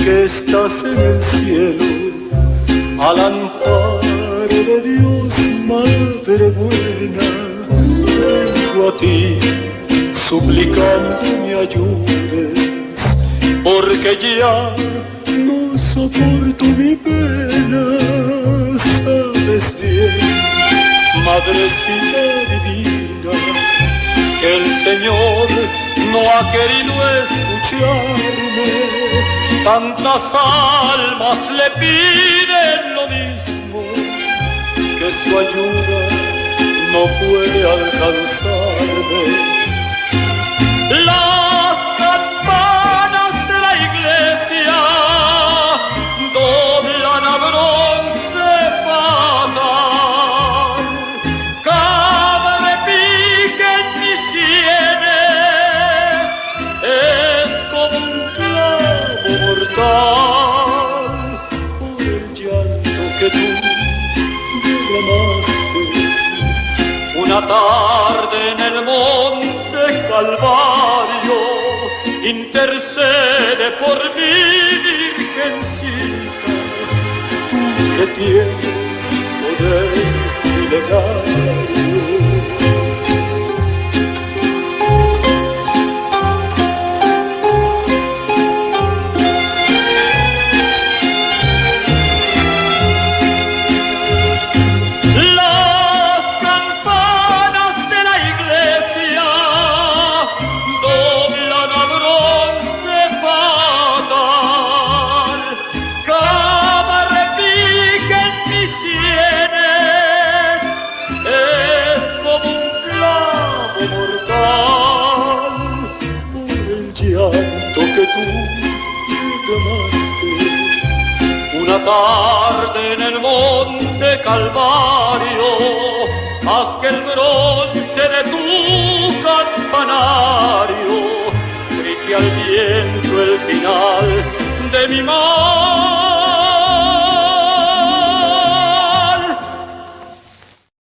que estás en el cielo, al amparo de Dios, Madre buena, vengo a ti suplicando me ayudes, porque ya no soporto mi pena. Sabes bien, Madrecita divina, que el Señor no ha querido escucharme. Tantas almas le piden lo mismo, que su ayuda no puede alcanzarme. Las campanas de la iglesia doblan a bronce fatal. Cada repique en mis sienes es como un clavo mortal. Por el llanto que tú derramaste una tarde en el monte Calvario, intercede por mí, Virgencita, tú que tienes poder milenario. Una tarde en el monte Calvario, haz que el bronce de tu campanario grite al viento el final de mi mar.